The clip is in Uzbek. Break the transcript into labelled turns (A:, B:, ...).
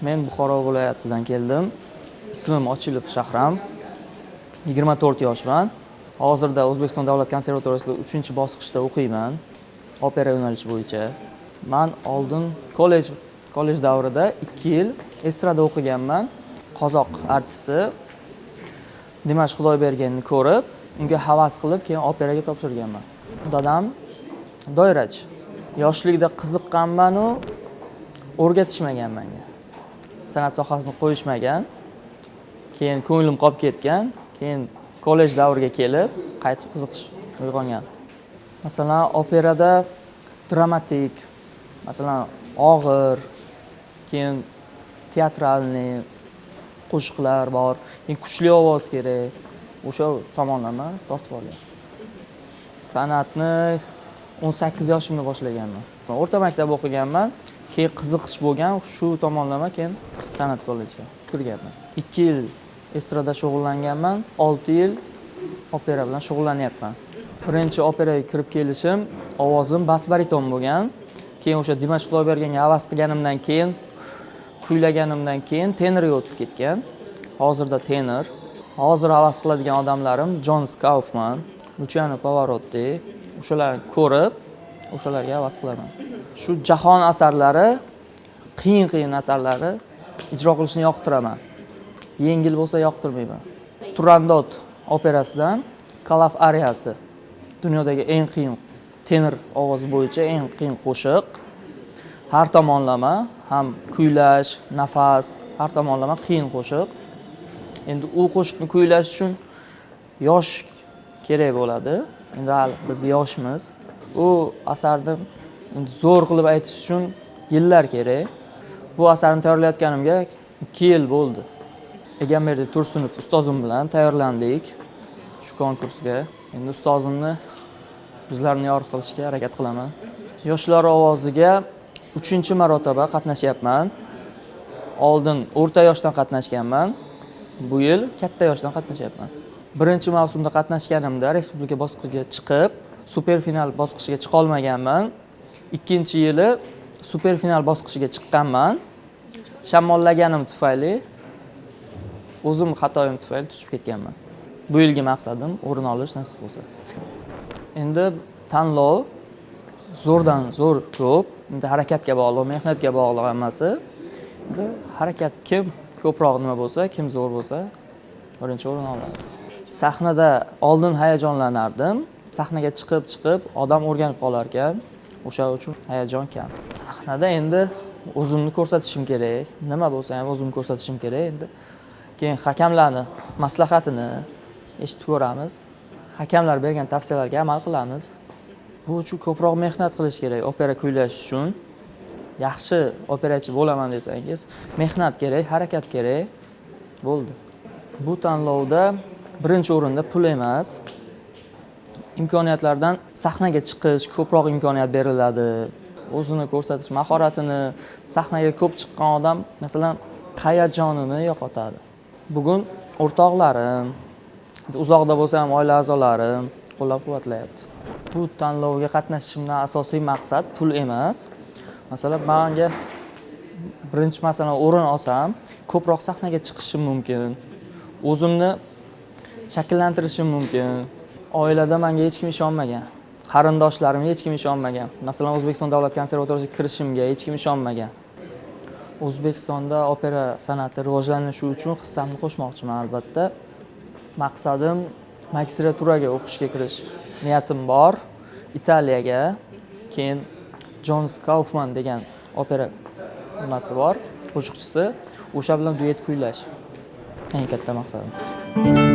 A: Men Buxoro viloyatidan keldim. Ismim Ochilov Shahram. 24 yoshman. Hozirda O'zbekiston Davlat konservatoriyasida 3-bosqichda o'qiyman. Opera yo'nalishi bo'yicha. Men oldin kollej davrida 2 yil estrada o'qiganman. Qozoq artisti Dimash Xudoybergenni ko'rib, unga havas qilib, keyin operaga topshirganman. Dadam doirachi. Yoshlikda qiziqqanman-u, o'rgatishmagan menga. San'at sohasini qo'yishmagan. Keyin ko'nglim qolib ketgan. Keyin kollej davriga kelib, qaytib qiziqish uyg'ongan. Masalan, operada dramatik, masalan, og'ir, keyin teatralniy qo'shiqlar bor, keyin kuchli ovoz kerak. O'sha tomonlama tortib olgan. San'atni 18 yoshimda boshlaganman. O'rta maktab o'qiganman. Keyin qiziqish bo'lgan, shu tomonlama keyin san'at kollejiga kirganman. 2 yil estrada shug'ullanganman, 6 yil opera bilan shug'ullanyapman. Birinchi operaga kirib kelishim, ovozim bas-bariton bo'lgan. Keyin o'sha Dimash Xudoybergenga havas qilganimdan keyin, kuylaganimdan keyin tenorga o'tib ketgan. Hozirda tenor. Hozir havas qiladigan odamlarim John Kaufman, Luciano Pavarotti, o'shalarni ko'rib, o'shalarga havas qilaman. Shu jahon asarlari, qiyin asarlari ijro qilishni yoqtiraman. Yengil bo'lsa yoqtirmayman. Turandot operasidan Kalaf ariyasi dunyodagi eng qiyin tenor ovozi bo'yicha eng qiyin qo'shiq. Har tomonlama, ham kuylash, nafas, har tomonlama qiyin qo'shiq. Endi u qo'shiqni kuylash uchun yosh kerak bo'ladi. Endi hali biz yoshmiz. U asarni zo'r qilib aytish uchun yillar kerak. Bu asarni tayyorlayotganimga 2 yil bo'ldi. Egamberdi Tursunov ustozim bilan tayyorlandik shu konkursga. Endi ustozimni yuzlarini yorug' qilishga harakat qilaman. Yoshlar ovoziga 3-marotaba qatnashyapman. Oldin o'rta yoshdan qatnashganman. Bu yil katta yoshdan qatnashyapman. Birinchi mavsumda qatnashganimda respublika bosqichiga chiqib, super final bosqichiga chiqa olmaganman. Ikkinchi yili super final bosqichiga chiqqanman. Shamollaganim tufayli, o'zim xatoyim tufayli tushib ketganman. Bu yilgi maqsadim o'rin olish nasib bo'lsa. Endi tanlov zo'rdan zo'r ko'p. Endi harakatga bog'liq, mehnatga bog'liq hammasi. Endi harakat kim ko'proq nima bo'lsa, kim zo'r bo'lsa, birinchi o'rin oladi. Sahnada oldin hayajonlanardim. Sahnaga chiqib odam o'rganib qolar ekan. O'sha uchun hayajon kam. Sahnada endi o'zimni ko'rsatishim kerak. Nima bo'lsa ham o'zimni ko'rsatishim kerak. Endi keyin hakamlarni maslahatini eshitib ko'ramiz. Hakamlar bergan tavsiyalarga amal qilamiz. Bu uchun ko'proq mehnat qilish kerak. Opera kuylash uchun yaxshi operachi bo'laman desangiz, mehnat kerak, harakat kerak. Bo'ldi. Bu tanlovda birinchi o'rinda pul emas, imkoniyatlardan sahnaga chiqish ko'proq imkoniyat beriladi. O'zini ko'rsatish mahoratini, sahnaga ko'p chiqqan odam, masalan, hayajonini yo'qotadi. Bugun o'rtoqlarim, uzoqda bo'lsa ham oila a'zolarim qo'llab-quvvatlayapti. Bu tanlovga qatnashishimdan asosiy maqsad pul emas. Masalan, menga birinchi masalan o'rin olsam, ko'proq sahnaga chiqishim mumkin. O'zimni shakllantirishim mumkin. Oilada menga hech kim ishonmagan. Qarindoshlarim hech kim ishonmagan. Masalan, O'zbekiston Davlat konservatoriyasiga kirishimga hech kim ishonmagan. O'zbekistonda opera san'ati rivojlanishi uchun hissamni qo'shmoqchiman albatta. Maqsadim magistraturaga o'qishga kirish niyatim bor. Italiyaga, keyin John Kaufman degan opera nimasi bor, qo'shiqchisi, o'sha bilan duet kuylash. Eng katta maqsadim.